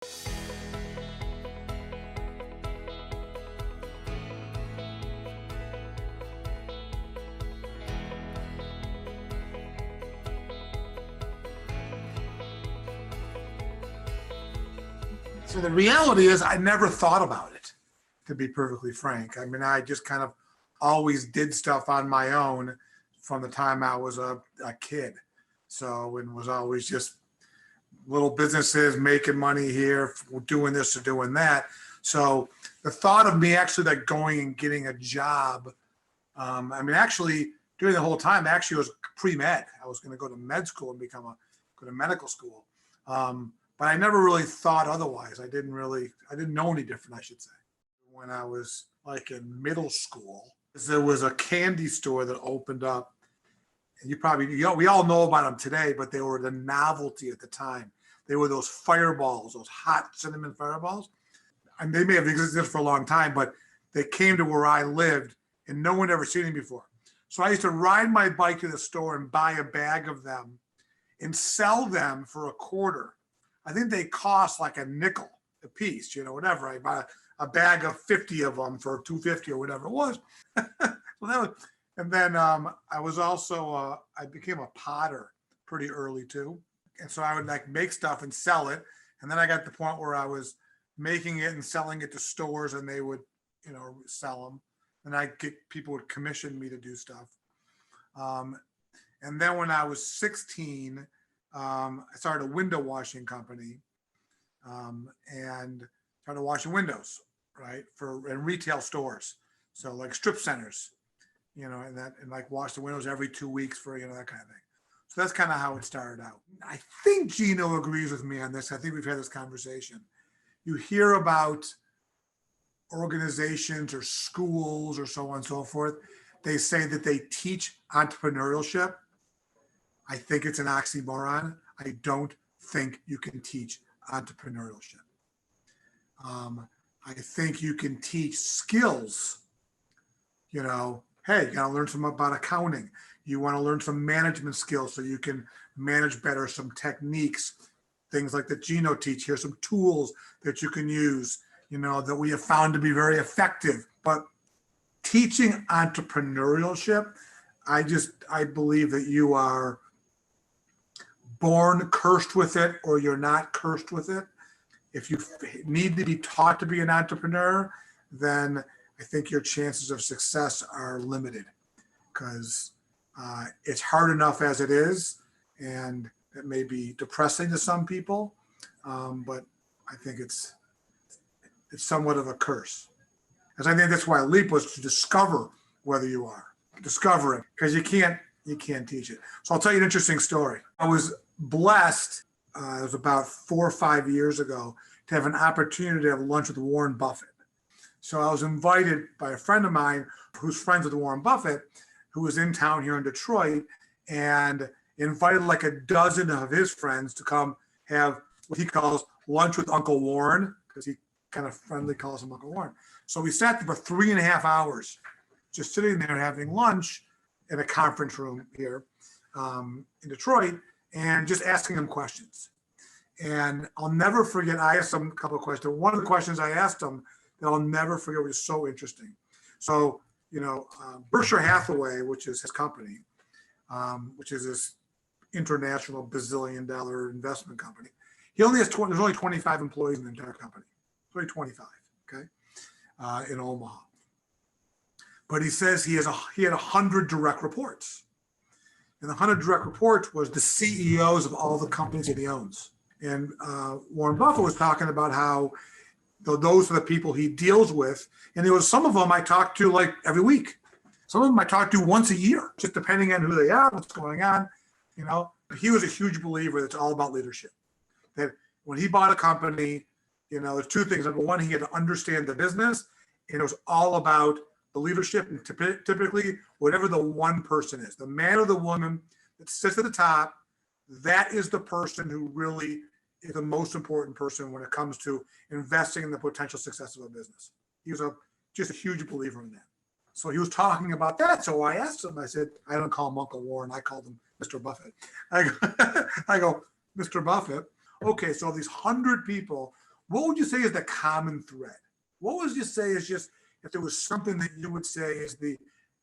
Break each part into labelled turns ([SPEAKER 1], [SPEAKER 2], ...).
[SPEAKER 1] So the reality is I never thought about it, to be perfectly frank. I mean, I just kind of always did stuff on my own from the time I was a kid. So, and was always just little businesses making money here, doing this or doing that. So the thought of me actually like going and getting a job, I mean, actually during the whole time, actually it was pre-med. I was going to go to med school and go to medical school. But I never really thought otherwise. I didn't know any different, I should say. When I was like in middle school, there was a candy store that opened up. And we all know about them today, but they were the novelty at the time. They were those fireballs, those hot cinnamon fireballs. And they may have existed for a long time, but they came to where I lived and no one ever seen them before. So I used to ride my bike to the store and buy a bag of them and sell them for a quarter. I think they cost like a nickel a piece, whatever. I bought a bag of 50 of them for $2.50 or whatever it was. And then I was also, I became a potter pretty early too. And so I would like make stuff and sell it. And then I got to the point where I was making it and selling it to stores and they would, sell them. And people would commission me to do stuff. And then when I was 16, I started a window washing company and started washing windows, right, in retail stores. So like strip centers, and like wash the windows every 2 weeks for, that kind of thing. So that's kind of how it started out. I think Gino agrees with me on this. I think we've had this conversation. You hear about organizations or schools or so on and so forth. They say that they teach entrepreneurship. I think it's an oxymoron. I don't think you can teach entrepreneurship. I think you can teach skills. Hey, you got to learn some about accounting. You want to learn some management skills so you can manage better, some techniques, things like that Gino teach. Here's some tools that you can use, that we have found to be very effective. But teaching entrepreneurship, I believe that you are born cursed with it or you're not cursed with it. If you need to be taught to be an entrepreneur, then I think your chances of success are limited because it's hard enough as it is, and it may be depressing to some people, but I think it's somewhat of a curse. Because I think that's why LEAP was to discover whether you are. Discover it, because you can't teach it. So I'll tell you an interesting story. I was blessed, it was about 4 or 5 years ago, to have an opportunity to have lunch with Warren Buffett. So I was invited by a friend of mine who's friends with Warren Buffett, who was in town here in Detroit, and invited like a dozen of his friends to come have what he calls lunch with Uncle Warren, because he kind of friendly calls him Uncle Warren. So we sat there for 3.5 hours, just sitting there having lunch in a conference room here in Detroit, and just asking him questions. And I'll never forget, I asked him a couple of questions. One of the questions I asked him that I'll never forget was so interesting. So, Berkshire Hathaway, which is his company, which is this international bazillion-dollar investment company. He only has there's only 25 employees in the entire company. Only 25, okay, in Omaha. But he says he had 100 direct reports. And the 100 direct reports was the CEOs of all the companies that he owns. And Warren Buffett was talking about how those are the people he deals with. And there was some of them I talked to like every week. Some of them I talked to once a year, just depending on who they are, what's going on. He was a huge believer that it's all about leadership. That when he bought a company, there's two things. Number one, he had to understand the business, and it was all about the leadership. And typically, whatever the one person is, the man or the woman that sits at the top, that is the person who really is the most important person when it comes to investing in the potential success of a business. He was just a huge believer in that. So he was talking about that. So I asked him, I said, I don't call him Uncle Warren, I called him Mr. Buffett. I go, Mr. Buffett, okay, so these 100 people, What would you say is the common thread? What would you say is just, if there was something that you would say is the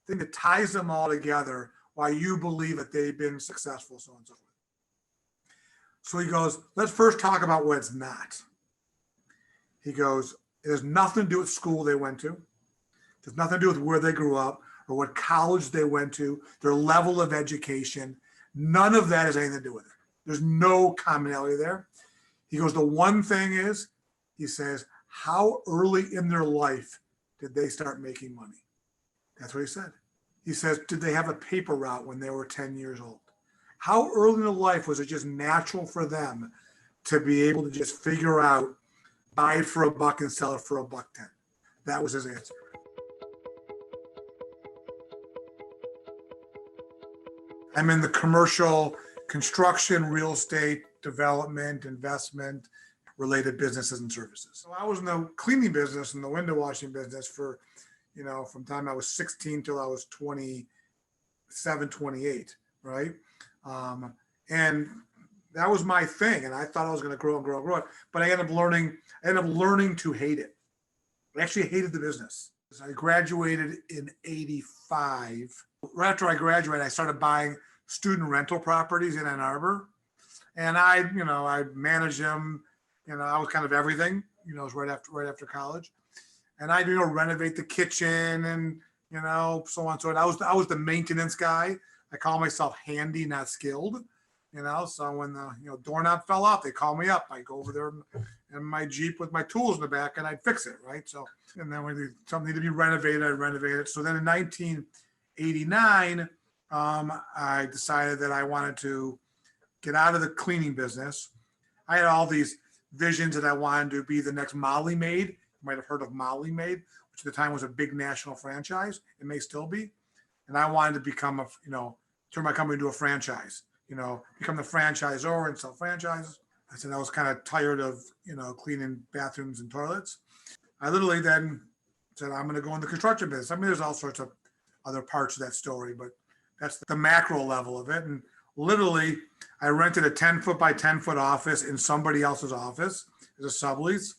[SPEAKER 1] thing that ties them all together, why you believe that they've been successful, so on and so forth? So he goes, let's first talk about what it's not. He goes, it has nothing to do with school they went to. It has nothing to do with where they grew up or what college they went to, their level of education. None of that has anything to do with it. There's no commonality there. He goes, the one thing is, he says, how early in their life did they start making money? That's what he said. He says, did they have a paper route when they were 10 years old? How early in their life was it just natural for them to be able to just figure out, buy it for $1 and sell it for $1.10? That was his answer. I'm in the commercial construction, real estate, development, investment, related businesses and services. So I was in the cleaning business and the window washing business for, from the time I was 16 till I was 27, 28, right? And that was my thing. And I thought I was going to grow and grow and grow it, but I ended up learning to hate it. I actually hated the business. I graduated in 85. Right after I graduated, I started buying student rental properties in Ann Arbor. And I managed them. I was kind of everything, it was right after college. And I, renovate the kitchen and, so on. So I was the maintenance guy. I call myself handy, not skilled, so when the, doorknob fell off, they call me up. I go over there in my Jeep with my tools in the back and I'd fix it. Right. So, and then when something needed to be renovated, I'd renovate it. So then in 1989, I decided that I wanted to get out of the cleaning business. I had all these visions that I wanted to be the next Molly Maid. You might have heard of Molly Maid, which at the time was a big national franchise. It may still be. And I wanted to become turn my company into a franchise, become the franchisor and sell franchises. I said I was kind of tired of, cleaning bathrooms and toilets. I literally then said, I'm going to go in the construction business. I mean, there's all sorts of other parts of that story, but that's the macro level of it. And literally, I rented a 10-foot by 10-foot office in somebody else's office as a sublease.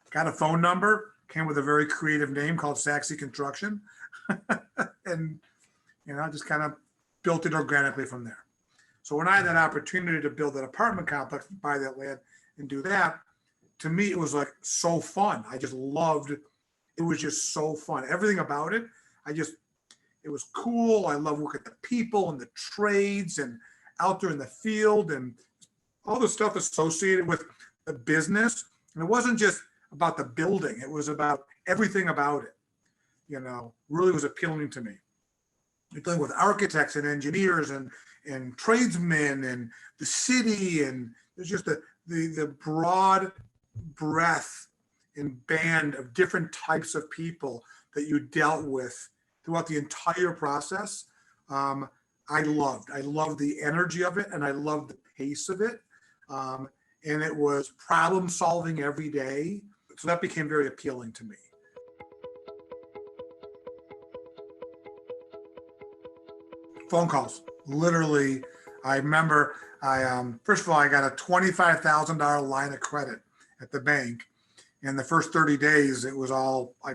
[SPEAKER 1] Got a phone number, came with a very creative name called Sachse Construction. And, just kind of built it organically from there. So when I had that opportunity to build an apartment complex, buy that land and do that, to me, it was like so fun. I just loved it. It was just so fun. Everything about it, it was cool. I love working with the people and the trades and out there in the field and all the stuff associated with the business. And it wasn't just about the building. It was about everything about it, really was appealing to me. You're dealing with architects and engineers and tradesmen and the city. And there's just the broad breadth and band of different types of people that you dealt with throughout the entire process. I loved the energy of it and I loved the pace of it. And it was problem solving every day. So that became very appealing to me. Phone calls. Literally, I remember first of all, I got a $25,000 line of credit at the bank. And the first 30 days, it was all, I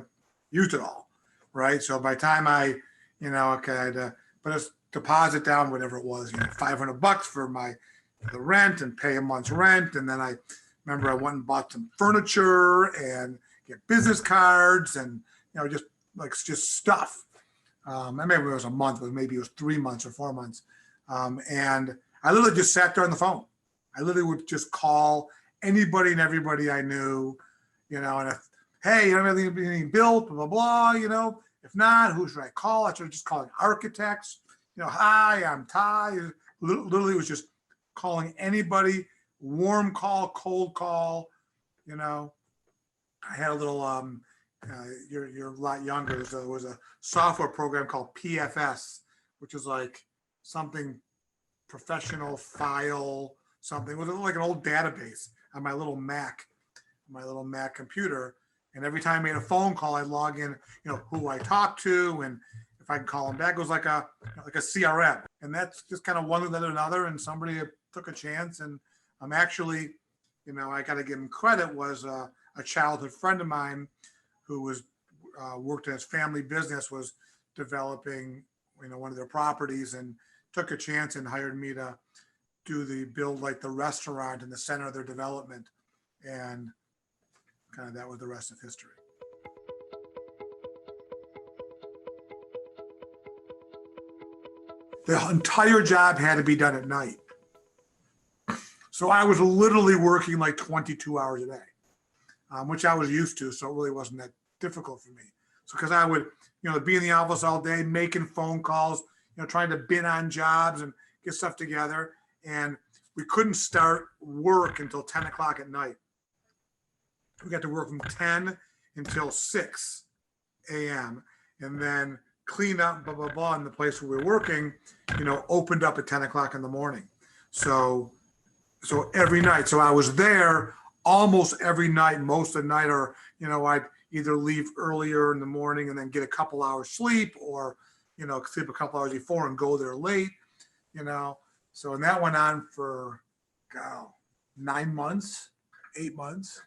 [SPEAKER 1] used it all, right? So by the time I had to put a deposit down, whatever it was, $500 for the rent and pay a month's rent. And then I remember I went and bought some furniture and get business cards and, just stuff. Maybe it was a month, but maybe it was 3 months or 4 months. And I literally just sat there on the phone. I literally would just call anybody and everybody I knew, and if, hey, you don't have anything built, blah, blah, blah, if not, who should I call? I started just calling architects, hi, I'm Ty. Literally was just calling anybody, warm call, cold call, I had a little, you're a lot younger. There was a software program called PFS, which is like something professional file, something. It was like an old database on my little Mac computer. And every time I made a phone call, I'd log in, who I talked to, and if I can call them back. It was like a CRM. And that's just kind of one led to another, and somebody took a chance. And I'm actually I got to give him credit, was a childhood friend of mine who was worked in his family business, was developing, one of their properties, and took a chance and hired me to build like the restaurant in the center of their development. And kind of that was the rest of history. The entire job had to be done at night. So I was literally working like 22 hours a day, which I was used to. So it really wasn't that difficult for me. So because I would, be in the office all day, making phone calls, trying to bid on jobs and get stuff together. And we couldn't start work until 10 o'clock at night. We got to work from 10 until 6 a.m. and then clean up, blah, blah, blah. And the place where we were working, opened up at 10 o'clock in the morning. So every night. So I was there almost every night, most of the night, or, I'd either leave earlier in the morning and then get a couple hours sleep, or, sleep a couple hours before and go there late, So, and that went on for 9 months, 8 months.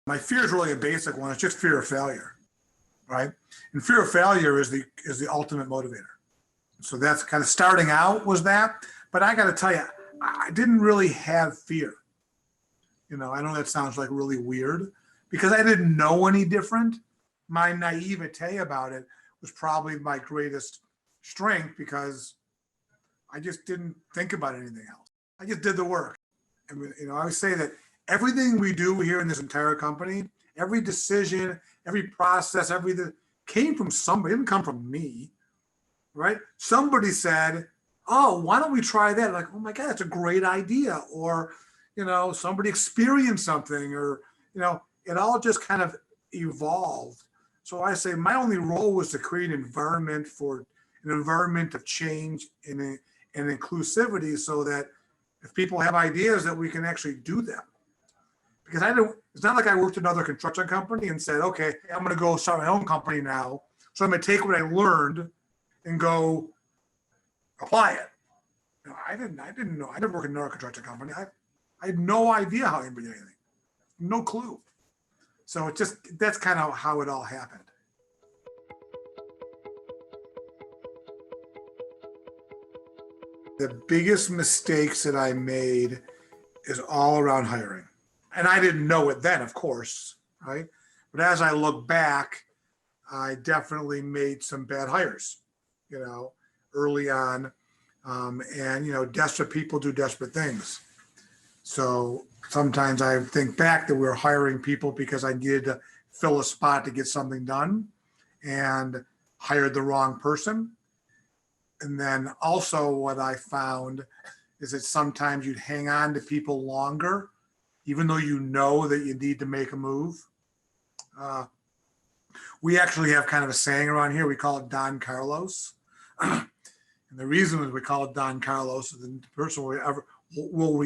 [SPEAKER 1] My fear is really a basic one. It's just fear of failure, right? And fear of failure is the ultimate motivator. So that's kind of starting out was that, but I got to tell you, I didn't really have fear. I know that sounds like really weird because I didn't know any different. My naivete about it was probably my greatest strength because I just didn't think about anything else. I just did the work. And, I always say that everything we do here in this entire company, every decision, every process, everything came from somebody. It didn't come from me, right? Somebody said, oh, why don't we try that? Like, oh my God, that's a great idea. Or, somebody experienced something, or, it all just kind of evolved. So I say my only role was to create an environment of change and inclusivity, so that if people have ideas that we can actually do them. Because it's not like I worked at another construction company and said, okay, I'm going to go start my own company now. So I'm going to take what I learned and go apply it. I didn't know. I never worked in another construction company. I had no idea how anybody did anything. No clue. So that's kind of how it all happened. The biggest mistakes that I made is all around hiring. And I didn't know it then, of course, right? But as I look back, I definitely made some bad hires, early on. And, desperate people do desperate things. So sometimes I think back that we were hiring people because I needed to fill a spot to get something done and hired the wrong person. And then also what I found is that sometimes you'd hang on to people longer, even though you know that you need to make a move. We actually have kind of a saying around here. We call it Don Carlos. And the reason we call it Don Carlos is the person will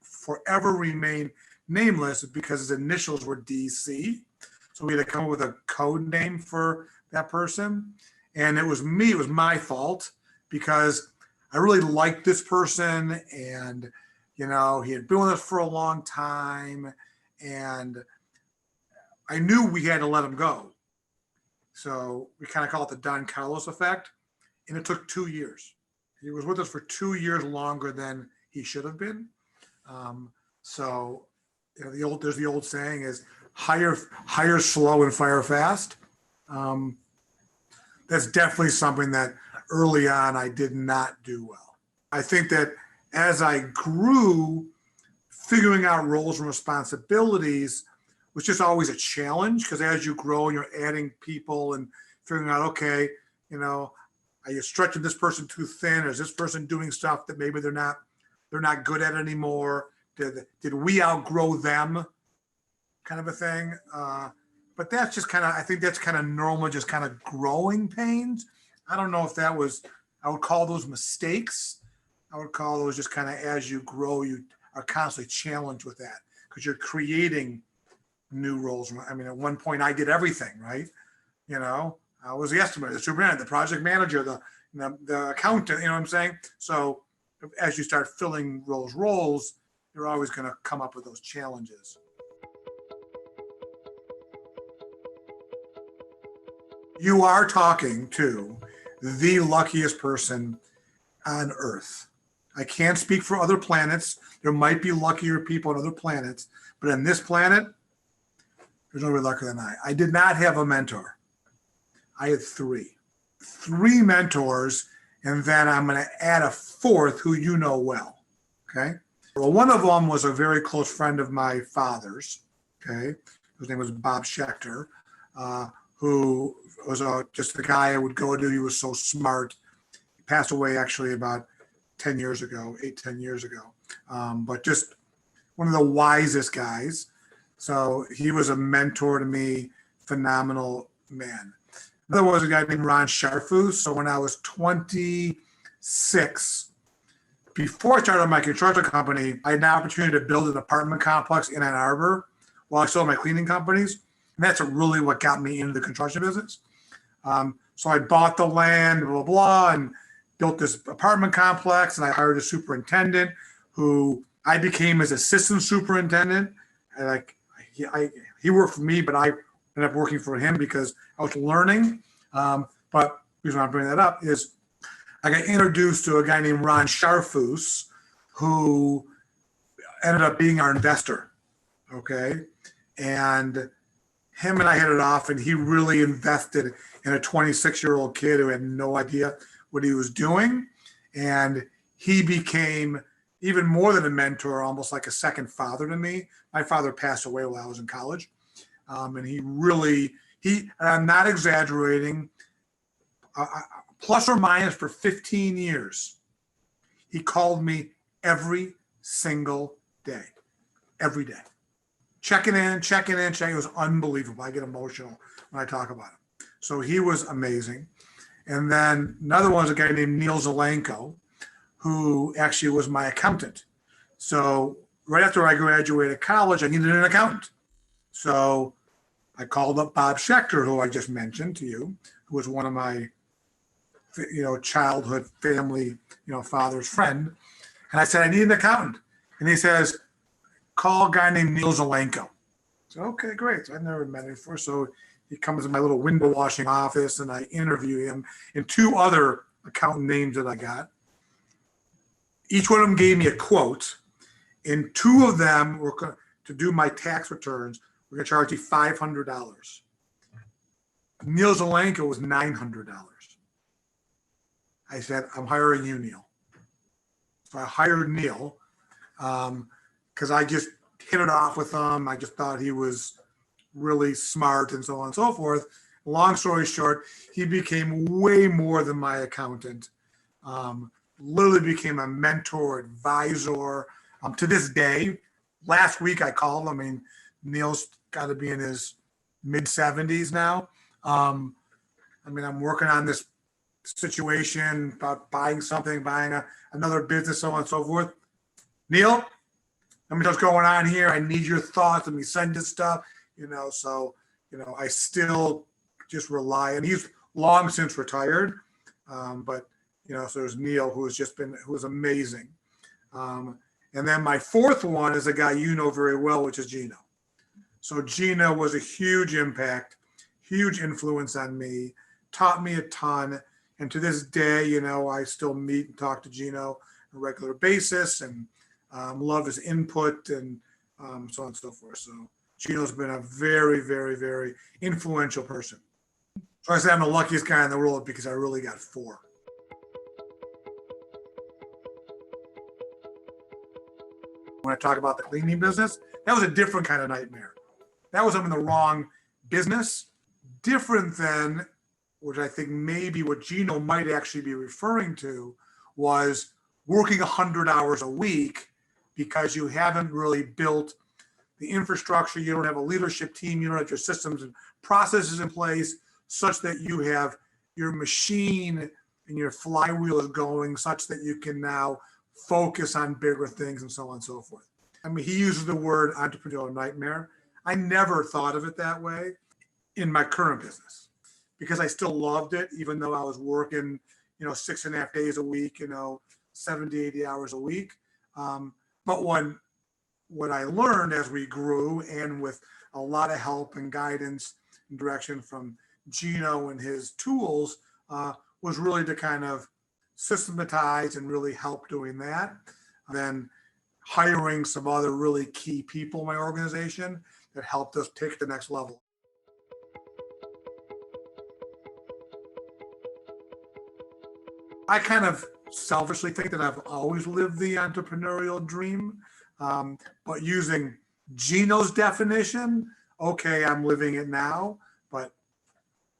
[SPEAKER 1] forever remain nameless is because his initials were DC. So we had to come up with a code name for that person. And it was my fault because I really liked this person, and, he had been with us for a long time, and I knew we had to let him go. So we kind of call it the Don Carlos effect. And it took 2 years. He was with us for 2 years longer than he should have been. So, there's the old saying is hire slow and fire fast. That's definitely something that early on I did not do well. I think that as I grew, figuring out roles and responsibilities was just always a challenge, because as you grow and you're adding people and figuring out, okay, are you stretching this person too thin? Or is this person doing stuff that maybe they're not good at anymore? Did we outgrow them? Kind of a thing. But that's just I think that's kind of normal, just kind of growing pains. I don't know if I would call those mistakes. I would call those just kind of as you grow, you are constantly challenged with that because you're creating new roles. I mean, at one point I did everything, right? I was the estimator, the superintendent, the project manager, the accountant, you know what I'm saying? So as you start filling those roles, you're always going to come up with those challenges. You are talking to the luckiest person on Earth. I can't speak for other planets. There might be luckier people on other planets, but on this planet, there's nobody luckier than I. I did not have a mentor. I had three mentors, and then I'm going to add a fourth who you know well. Okay. Well, one of them was a very close friend of my father's. Okay. His name was Bob Schechter, who was just a guy I would go to. He was so smart. He passed away actually about 10 years ago, 10 years ago. But just one of the wisest guys. So he was a mentor to me, phenomenal man. Another was a guy named Ron Sharfus. So when I was 26, before I started my construction company, I had an opportunity to build an apartment complex in Ann Arbor while I sold my cleaning companies. And that's really what got me into the construction business. So I bought the land, blah, blah, blah, and built this apartment complex. And I hired a superintendent who I became his assistant superintendent. And he worked for me, but I ended up working for him because I was learning. But the reason I bring that up is I got introduced to a guy named Ron Sharfus, who ended up being our investor. Okay. And him and I hit it off, and he really invested in a 26-year-old kid who had no idea what he was doing. And he became even more than a mentor, almost like a second father to me. My father passed away while I was in college. And and I'm not exaggerating, plus or minus for 15 years, he called me every single day, every day. Checking in. It was unbelievable. I get emotional when I talk about him. So he was amazing. And then another one was a guy named Neil Zelenko, who actually was my accountant. So right after I graduated college, I needed an accountant. So I called up Bob Schechter, who I just mentioned to you, who was one of my, childhood family, father's friend. And I said, I need an accountant. And he says, call a guy named Neil Zelenko. So, okay, great. So I've never met him before. So he comes to my little window washing office, and I interview him and two other accountant names that I got. Each one of them gave me a quote, and two of them were going to do my tax returns. We're going to charge you $500. Neil Zelenko was $900. I said, I'm hiring you, Neil. So I hired Neil because I just hit it off with him. I just thought he was really smart and so on and so forth. Long story short, he became way more than my accountant. Literally became a mentor, advisor. To this day, last week I called him. I mean, Neil's got to be in his mid-70s now. I'm working on this situation about buying another business, so on and so forth. Neil, let me know what's going on here. I need your thoughts. Let me send you stuff, so, I still just rely, and he's long since retired. But, so there's Neil, who was amazing. And then my fourth one is a guy you know very well, which is Gino. So Gino was a huge impact, huge influence on me, taught me a ton. And to this day, I still meet and talk to Gino on a regular basis and love his input and so on and so forth. So Gino's been a very, very, very influential person. So I say I'm the luckiest guy in the world because I really got four. When I talk about the cleaning business, that was a different kind of nightmare. That was I'm in the wrong business, different than, which I think maybe what Gino might actually be referring to, was working 100 hours a week because you haven't really built the infrastructure. You don't have a leadership team. You don't have your systems and processes in place such that you have your machine and your flywheel is going such that you can now focus on bigger things and so on and so forth. I mean, he uses the word entrepreneurial nightmare. I never thought of it that way in my current business because I still loved it, even though I was working, 6.5 days a week, 70, 80 hours a week. But when what I learned as we grew, and with a lot of help and guidance and direction from Gino and his tools, was really to kind of systematize and really help doing that. Then hiring some other really key people in my organization that helped us take it to the next level. I kind of selfishly think that I've always lived the entrepreneurial dream, but using Gino's definition, okay, I'm living it now. But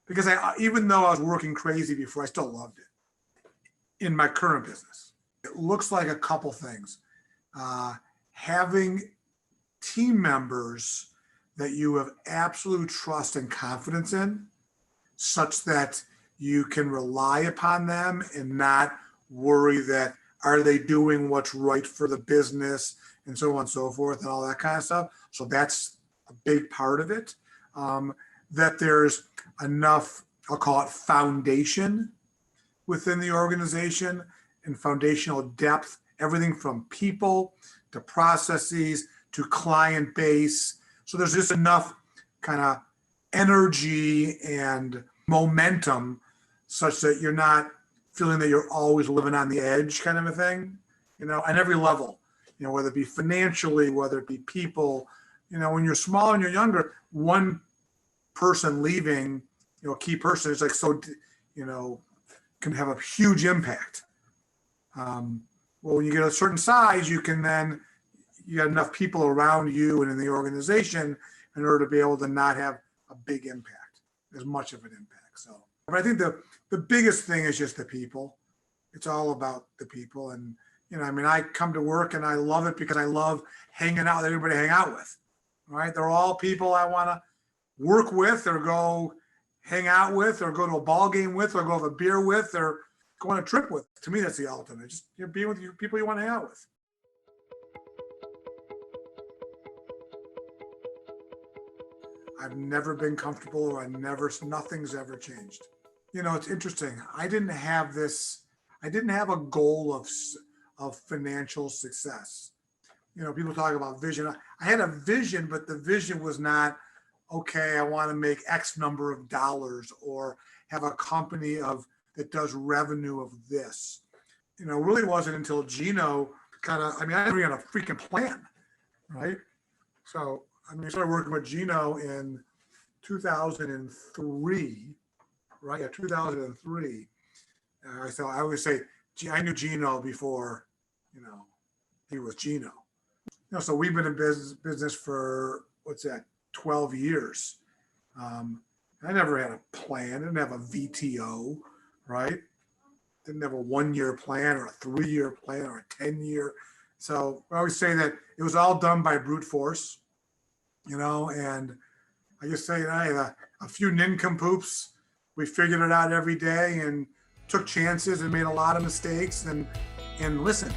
[SPEAKER 1] because even though I was working crazy before, I still loved it in my current business. It looks like a couple things. Having team members that you have absolute trust and confidence in, such that you can rely upon them and not worry that are they doing what's right for the business and so on and so forth and all that kind of stuff. So that's a big part of it. That there's enough, I'll call it foundation within the organization, and foundational depth, everything from people to processes to client base. So there's just enough kind of energy and momentum such that you're not feeling that you're always living on the edge, kind of a thing, on every level, whether it be financially, whether it be people. When you're small and you're younger, one person leaving, a key person is like, so, can have a huge impact. Well, when you get a certain size, you got enough people around you and in the organization in order to be able to not have a big impact, as much of an impact. So, but I think the biggest thing is just the people. It's all about the people. And, I come to work and I love it because I love hanging out with everybody I hang out with, right? They're all people I want to work with or go hang out with or go to a ball game with or go have a beer with or go on a trip with. To me, that's the ultimate. Just being with people you want to hang out with. I've never been comfortable, or nothing's ever changed. It's interesting. I didn't have a goal of financial success. People talk about vision. I had a vision, but the vision was not, okay, I want to make X number of dollars or have a company that does revenue of this. It really wasn't until Gino I didn't have a freaking plan, right? So, I started working with Gino in 2003, right? Yeah, 2003. So I always say, I knew Gino before, he was Gino. So we've been in business for, 12 years. I never had a plan. I didn't have a VTO, right? Didn't have a 1-year plan or a 3-year plan or a 10-year. So I always say that it was all done by brute force, and I just say, a few nincompoops, we figured it out every day and took chances and made a lot of mistakes and listen,